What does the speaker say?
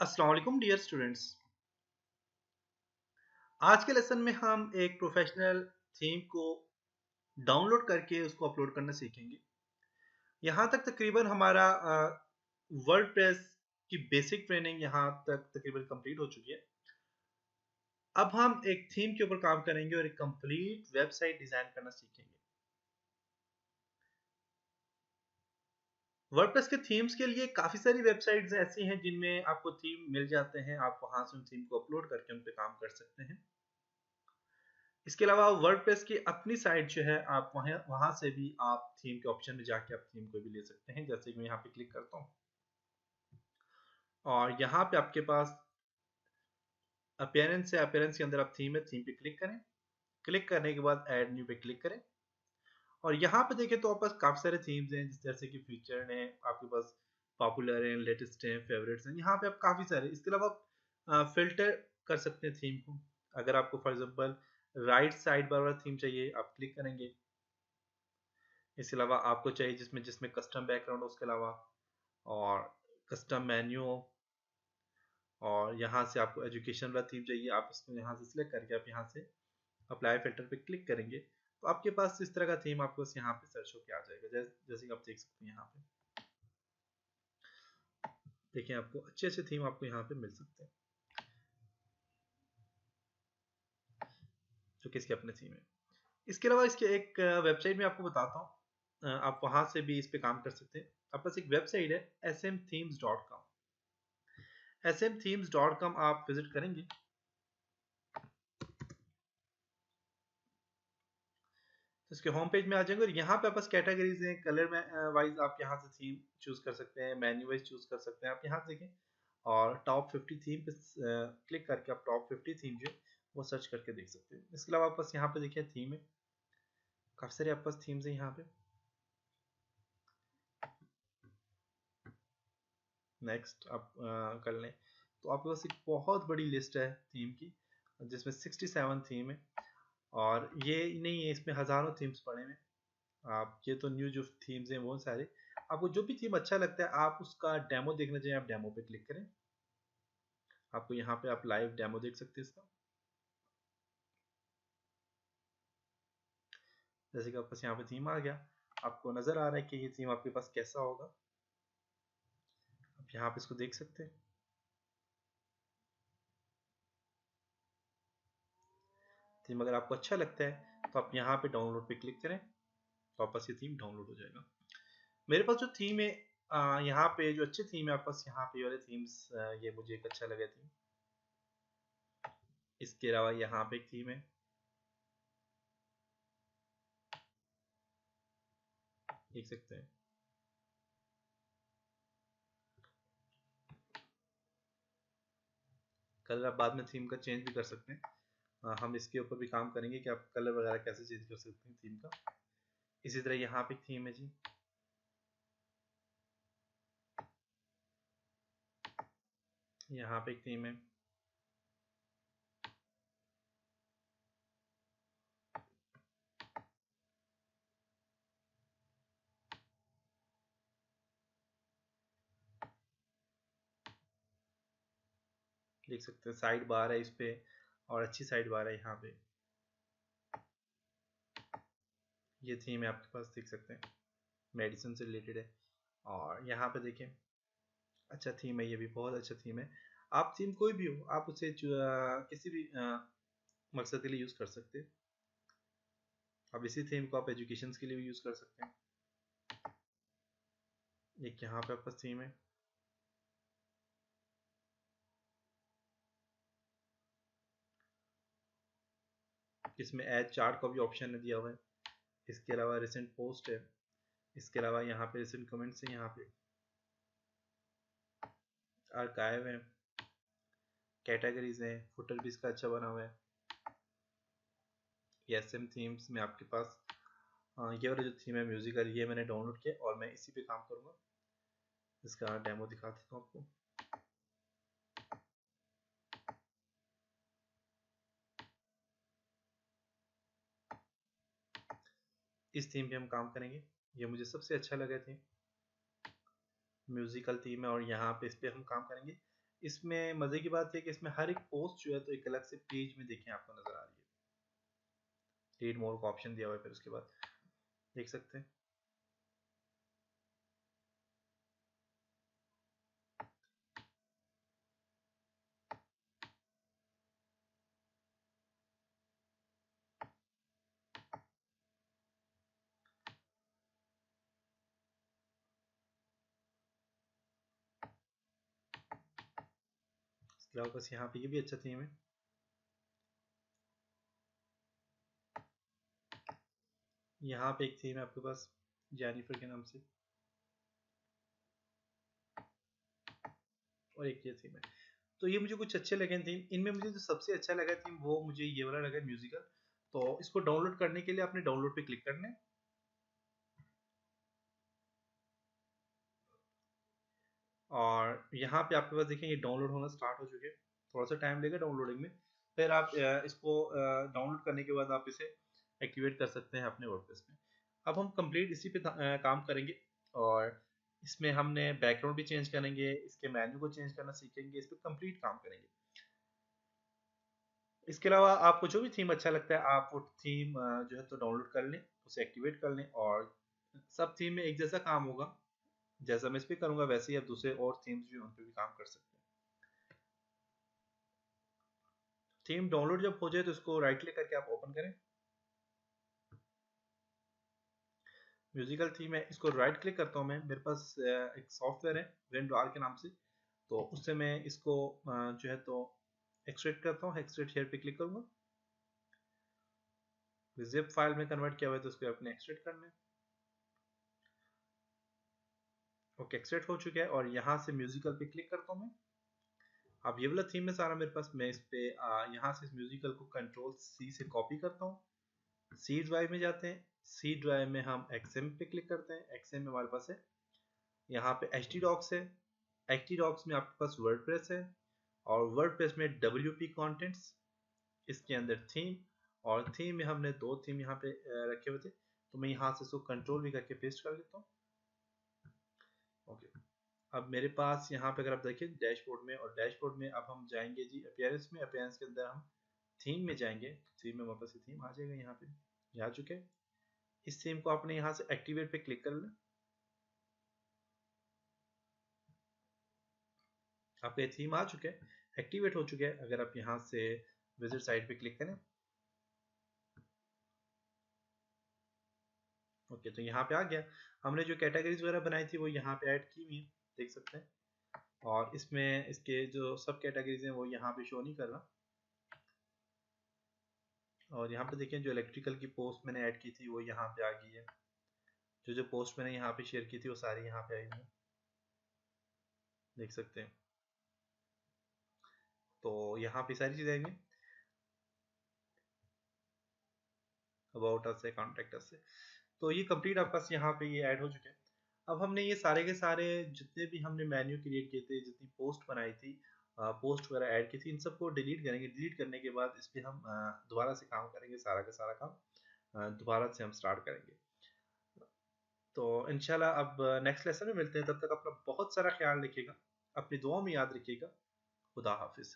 अस्सलाम वालेकुम dear students. आज के लेसन में हम एक प्रोफेशनल थीम को डाउनलोड करके उसको अपलोड करना सीखेंगे। यहाँ तक तकरीबन हमारा वर्डप्रेस की बेसिक ट्रेनिंग यहाँ तक तकरीबन कंप्लीट हो चुकी है। अब हम एक थीम के ऊपर काम करेंगे और एक कंप्लीट वेबसाइट डिजाइन करना सीखेंगे। वर्डप्रेस के थीम्स के लिए काफ़ी सारी वेबसाइट्स ऐसी हैं जिनमें आपको थीम मिल जाते हैं। आप वहाँ से उन थीम को अपलोड करके उन पे काम कर सकते हैं। इसके अलावा वर्डप्रेस की अपनी साइट जो है, आप वहां से भी आप थीम के ऑप्शन में जाके आप थीम को भी ले सकते हैं। जैसे कि मैं यहाँ पे क्लिक करता हूँ और यहाँ पे आपके पास अपीयरेंस है। अपीयरेंस के अंदर आप थीम है, थीम पे क्लिक करें। क्लिक करने के बाद ऐड न्यू पे क्लिक करें और यहाँ पे देखें तो आपके पास काफी सारे थीम्स हैं, जैसे कि फीचर्ड हैं, आपके पास पॉपुलर हैं, लेटेस्ट हैं, फेवरेट्स हैं। यहाँ पे आप काफी सारे, इसके अलावा आप फिल्टर कर सकते हैं थीम को। अगर आपको for example right side bar वाला थीम चाहिए, आप क्लिक करेंगे। इसके अलावा आपको चाहिए जिसमें जिसमें कस्टम बैकग्राउंड हो, उसके अलावा और कस्टम मेन्यू हो, और यहाँ से आपको एजुकेशन वाला थीम चाहिए, आप इसको यहाँ से सिलेक्ट करके आप यहाँ से अप्लाई फिल्टर पे क्लिक करेंगे तो आपके पास इस तरह का थीम आपको यहाँ पे सर्च होकर आ जाएगा। जैसे कि आप देख सकते हैं यहाँ पे देखिए, आपको अच्छे अच्छे थीम आपको यहाँ पे मिल सकते हैं जो कि इसके अपने थीम है। इसके अलावा इसके एक वेबसाइट में आपको बताता हूँ, आप वहां से भी इस पे काम कर सकते हैं। आपके पास एक वेबसाइट है smthemes.com। smthemes.com आप विजिट करेंगे, इसके होम पेज में आ जाएंगे और यहाँ पे आपस कैटेगरीज हैं। कलर में वाइज आप यहाँ से थीम चूज कर सकते हैं, मेन्यू वाइज चूज कर सकते हैं। आप यहाँ देखें और टॉप 50 थीम पे क्लिक करके आप टॉप 50 थीम जो है वो सर्च करके देख सकते हैं। इसके अलावा आपस यहाँ पे देखिए थीम है, काफी सारे आपस थीम्स है यहाँ पे। नेक्स्ट आप कर लें तो आपके पास एक बहुत बड़ी लिस्ट है थीम की, जिसमें 67 थीम है। और ये नहीं है, इसमें हजारों थीम्स पड़े हैं। आप ये तो न्यू जो थीम्स हैं वो सारे, आपको जो भी थीम अच्छा लगता है आप उसका डेमो देखना चाहिए, आप डेमो पे क्लिक करें। आपको यहाँ पे आप लाइव डेमो देख सकते हैं इसका। जैसे कि आपके पास यहाँ पे थीम आ गया, आपको नजर आ रहा है कि ये थीम आपके पास कैसा होगा। आप यहाँ पे इसको देख सकते हैं। थीम अगर आपको अच्छा लगता है तो आप यहाँ पे डाउनलोड पे क्लिक करें तो आपके पास ये थीम डाउनलोड हो जाएगा। मेरे पास जो थीम है, यहाँ पे जो अच्छी थीम है आपके पास, यहाँ पे वाले थीम्स, ये मुझे एक अच्छा लगा थीम। इसके अलावा यहाँ पे एक थीम है, देख सकते हैं। कलर आप बाद में थीम का चेंज भी कर सकते हैं। हम इसके ऊपर भी काम करेंगे कि आप कलर वगैरह कैसे चेंज कर सकते हैं थीम का। इसी तरह यहाँ पे एक थीम है जी, यहाँ पे एक थीम है। देख सकते हैं साइड बार है इस पे, और अच्छी साइड बार है यहाँ पे। ये थीम है आपके पास, देख सकते हैं, मेडिसिन से रिलेटेड है। और यहाँ पे देखें, अच्छा थीम है, ये भी बहुत अच्छा थीम है। आप थीम कोई भी हो, आप उसे किसी भी मकसद के लिए यूज़ कर सकते हैं। अब इसी थीम को आप एजुकेशन के लिए भी यूज़ कर सकते हैं। एक यहाँ पे आपका थीम है, इसमें एड चार्ट का भी ऑप्शन दिया हुआ है। इसके अलावा रिसेंट पोस्ट है। इसके अलावा यहाँ पे रिसेंट कमेंट्स है, यहाँ पे आर्काइव है, कैटेगरीज हैं, फुटर भी इसका अच्छा बना हुआ है। ये एसएम थीम्स में आपके पास ये वाला जो थीम है म्यूजिकल, ये मैंने डाउनलोड किया और मैं इसी पे काम करूँगा। इसका डेमो दिखा देता हूँ आपको। इस थीम पे हम काम करेंगे, ये मुझे सबसे अच्छा लगा थीम, म्यूजिकल थीम है और यहाँ पे इस पे हम काम करेंगे। इसमें मजे की बात है कि इसमें हर एक पोस्ट जो है तो एक अलग से पेज में देखें आपको नजर आ रही है। रीड मोर का ऑप्शन दिया हुआ है, फिर उसके बाद देख सकते हैं। इसके अलावा बस यहाँ पे ये भी अच्छा थीम है। यहाँ पे एक थीम है आपके पास जेनिफर के नाम से, और एक ये थीम है। तो ये मुझे कुछ अच्छे लगे थीम। इनमें मुझे जो सबसे अच्छा लगा थीम वो मुझे ये वाला लगा, म्यूजिकल। तो इसको डाउनलोड करने के लिए आपने डाउनलोड पे क्लिक करना है, और यहाँ पे आपके पास देखें ये डाउनलोड होना स्टार्ट हो चुके हैं। थोड़ा सा टाइम लेगा डाउनलोडिंग में। फिर आप इसको डाउनलोड करने के बाद आप इसे एक्टिवेट कर सकते हैं अपने वर्डप्रेस में। अब हम कंप्लीट इसी पे काम करेंगे, और इसमें हमने बैकग्राउंड भी चेंज करेंगे, इसके मेन्यू को चेंज करना सीखेंगे, इस पर कंप्लीट काम करेंगे। इसके अलावा आपको जो भी थीम अच्छा लगता है आप वो थीम जो है तो डाउनलोड कर लें, उसे एक्टिवेट कर लें, और सब थीम में एक जैसा काम होगा। जैसा मैं इस पे करूंगा वैसे ही आप दूसरे और थीम्स भी उन पे भी काम कर सकते हैं। थीम डाउनलोड जब हो जाए तो इसको राइट क्लिक करके आप ओपन करें। म्यूजिकल थीम है, इसको राइट क्लिक करता हूँ मैं। मेरे पास एक सॉफ्टवेयर है वेंडोर के नाम से, तो उससे मैं इसको जो है तो एक्सट्रैक्ट करता हूँ। एक्सट्रैक्ट हेयर पे क्लिक करूंगा। जिप फाइल में कन्वर्ट किया हुआ है तो उसको अपने एक्सट्रैक्ट करना है। ओके, एक्सट्रैक्ट हो चुका है, और यहाँ से म्यूजिकल पे क्लिक करता हूँ मैं। अब ये वाला थीम है सारा मेरे पास। मैं इस पे यहाँ से इस म्यूजिकल को कंट्रोल सी से कॉपी करता हूँ। सी ड्राइव में जाते हैं। सी ड्राइव में हम एक्सएम पे क्लिक करते हैं। एक्सएम में हमारे पास है, यहाँ पे एच टी डॉक्स है। एच टी डॉक्स में आपके पास वर्डप्रेस है, और वर्डप्रेस में WP कंटेंट्स, इसके अंदर थीम, और थीम में हमने दो थीम यहाँ पे रखे हुए थे, तो मैं यहाँ से इसको कंट्रोल भी करके पेस्ट कर देता हूँ। ओके, अब मेरे पास यहाँ पे अगर आप देखिए डैशबोर्ड में, और डैशबोर्ड में अब हम जाएंगे जी अपीयरेंस में। अपीयरेंस के अंदर हम थीम में जाएंगे। थीम में वापस से थीम आ जाएगा, यहाँ पे ये आ चुके हैं। इस थीम को आपने यहाँ से एक्टिवेट पे क्लिक कर लेना। आपका ये थीम आ चुके हैं, एक्टिवेट हो चुके हैं। अगर आप यहाँ से विजिट साइट पे क्लिक करें, ओके, तो यहाँ पे आ गया। हमने जो कैटेगरीज वगैरह बनाई थी वो यहाँ पे ऐड की हुई है, देख सकते हैं। और इसमें इसके जो सब कैटेगरीज हैं वो यहाँ पे शो नहीं कर रहा। और यहाँ पे देखें जो इलेक्ट्रिकल की पोस्ट मैंने ऐड की थी वो यहाँ पे आ गई है। जो जो पोस्ट मैंने यहाँ पे शेयर की थी वो सारी यहाँ पे आई हुई है, देख सकते हैं। तो यहाँ पे सारी चीज़ें आएंगी, अबाउट अस से, कॉन्टेक्ट अस से। तो ये कंप्लीट आपके पास यहाँ पे ये ऐड हो चुके हैं। अब हमने ये सारे के सारे जितने भी हमने मेन्यू क्रिएट किए थे, जितनी पोस्ट बनाई थी, पोस्ट वगैरह ऐड की थी, इन सबको डिलीट करेंगे। डिलीट करने के बाद इस पर हम दोबारा से काम करेंगे। सारा का सारा काम दोबारा से हम स्टार्ट करेंगे। तो इंशाल्लाह अब नेक्स्ट लेसन में मिलते हैं। तब तक अपना बहुत सारा ख्याल रखिएगा, अपनी दुआ में याद रखिएगा। खुदा हाफिज।